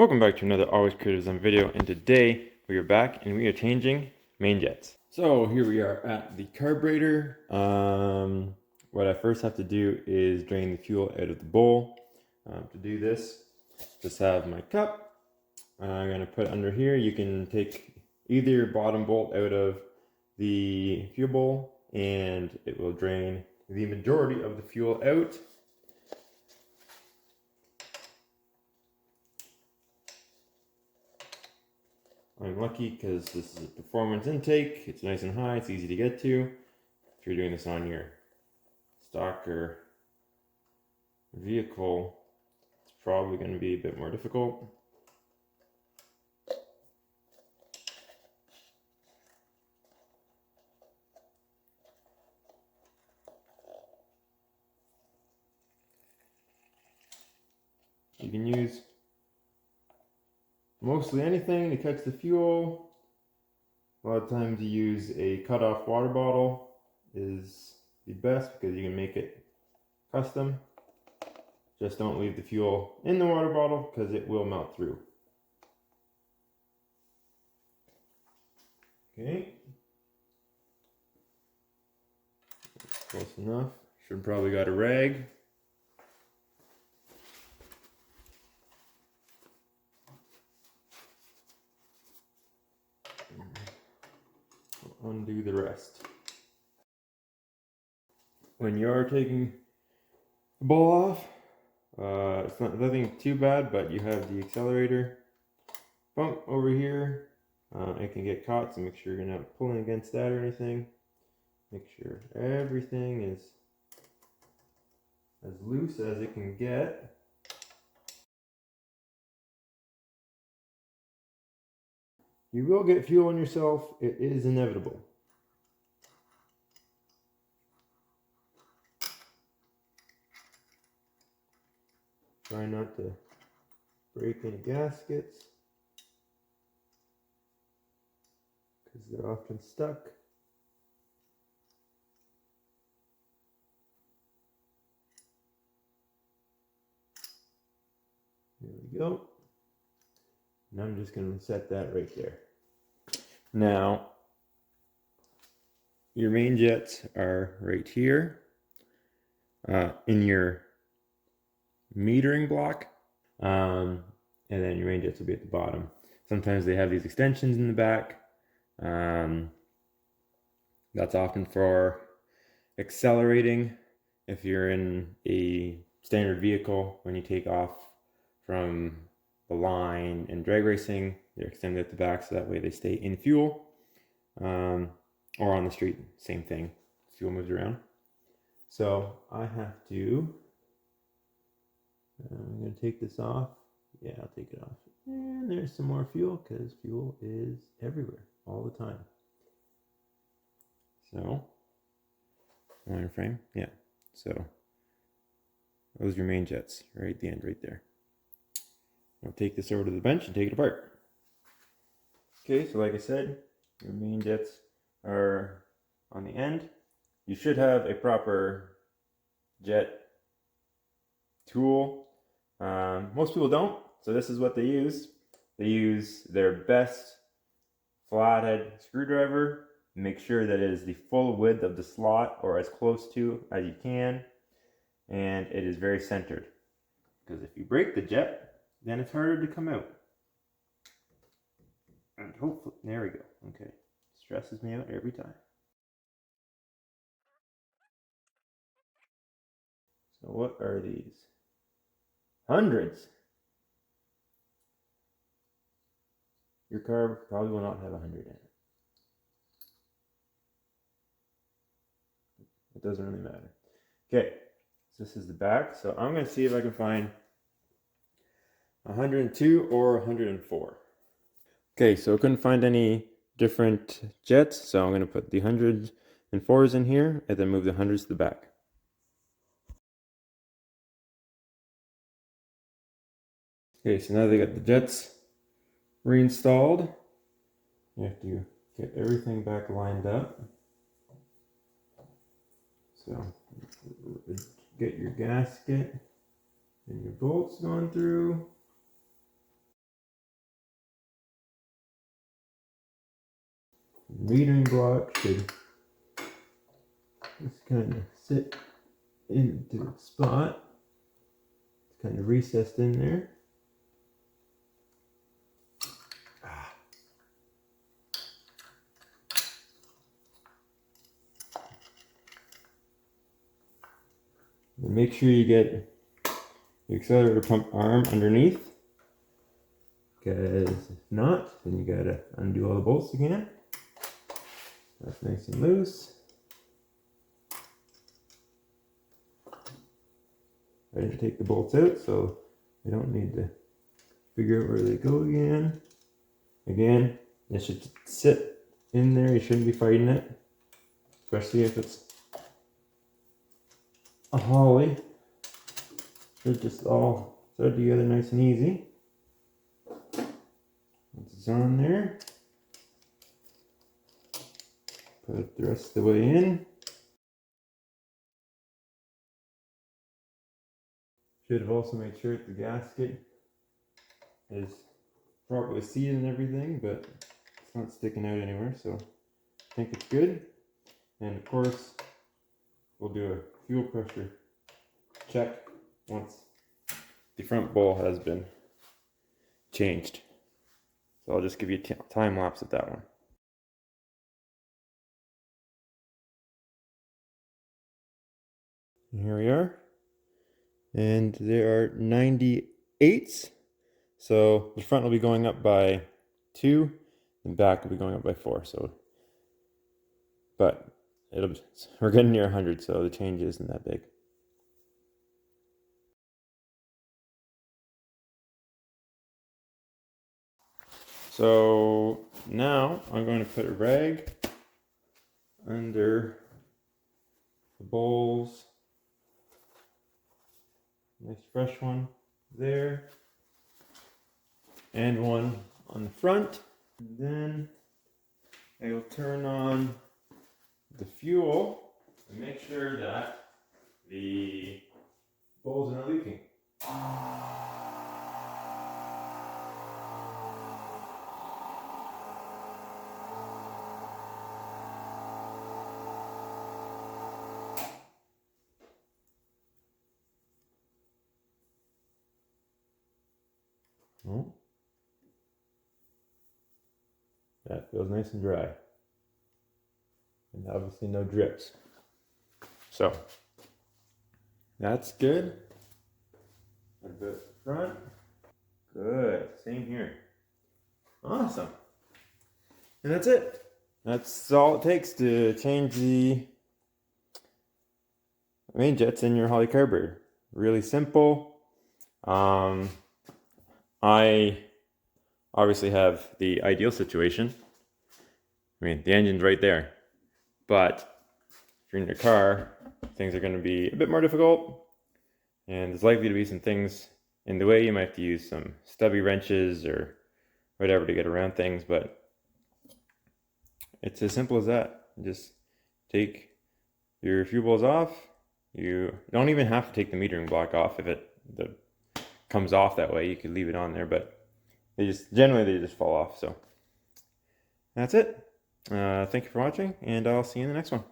Welcome back to another Always Creative Design video, and today we are back and we are changing main jets. So here we are at the carburetor. What I first have to do is drain the fuel out of the bowl. To do this, just have my cup. I'm going to put under here. You can take either bottom bolt out of the fuel bowl and it will drain the majority of the fuel out. I'm lucky because this is a performance intake. It's nice and high, it's easy to get to. If you're doing this on your stock or vehicle, it's probably going to be a bit more difficult. You can use mostly anything to catch the fuel. A lot of times you use a cut-off water bottle is the best because you can make it custom. Just don't leave the fuel in the water bottle because it will melt through. Okay. Close enough. Should probably got a rag. Undo the rest. When you're taking the ball off, it's nothing too bad, but you have the accelerator bump over here. It can get caught, so make sure you're not pulling against that or anything. Make sure everything is as loose as it can get. You will get fuel on yourself, it is inevitable. Try not to break any gaskets because they're often stuck. There we go. And I'm just going to set that right there. Now, your main jets are right here in your metering block, and then your main jets will be at the bottom. Sometimes they have these extensions in the back. That's often for accelerating. If you're in a standard vehicle, when you take off from the line and drag racing, they're extended at the back so that way they stay in fuel. Or on the street, same thing. Fuel moves around. So I have to, I'm going to take this off. Yeah, I'll take it off. And there's some more fuel because fuel is everywhere all the time. So, wireframe, yeah. So, those are your main jets right at the end, right there. I'll take this over to the bench and take it apart. Okay, so like I said, your main jets are on the end. You should have a proper jet tool. Most people don't, so this is what they use. They use their best flathead screwdriver. Make sure that it is the full width of the slot or as close to as you can, and it is very centered. Because if you break the jet, then it's harder to come out. And hopefully, there we go. Okay, stresses me out every time. So what are these? Hundreds. Your car probably will not have 100 in it. It doesn't really matter. Okay, so this is the back. So I'm going to see if I can find 102 or 104. Okay, so I couldn't find any different jets, so I'm going to put the 104s in here and then move the 100s to the back. Okay, so now they got the jets reinstalled. You have to get everything back lined up. So get your gasket and your bolts going through. metering block should just kind of sit into its spot. It's kind of recessed in there. And make sure you get the accelerator pump arm underneath, because if not, then you gotta undo all the bolts again. That's nice and loose. I didn't take the bolts out, so I don't need to figure out where they go again. Again, it should sit in there. You shouldn't be fighting it, especially if it's a Holley. Should just all thread together nice and easy. Once it's on there, put it the rest of the way in. Should have also made sure that the gasket is properly seated and everything, but it's not sticking out anywhere, so I think it's good. And of course, we'll do a fuel pressure check once the front bowl has been changed. So I'll just give you a time lapse of that one. And here we are. And there are 98s. So the front will be going up by 2, and back will be going up by 4. So, but we're getting near 100, so the change isn't that big. So now I'm going to put a rag under the bowls. Nice fresh one there. And one on the front. And then I will turn on the fuel and make sure that the bowls are not leaking. Oh. That feels nice and dry. And obviously no drips. So, that's good. A bit front. Good. Same here. Awesome. And that's it. That's all it takes to change the main jets in your Holley carburetor. Really simple. I obviously have the ideal situation. I mean, the engine's right there. But if you're in your car, things are going to be a bit more difficult. And there's likely to be some things in the way. You might have to use some stubby wrenches or whatever to get around things. But it's as simple as that. Just take your fuel bowls off. You don't even have to take the metering block off if it comes off that way. You could leave it on there, but they just fall off. So that's it. Thank you for watching, and I'll see you in the next one.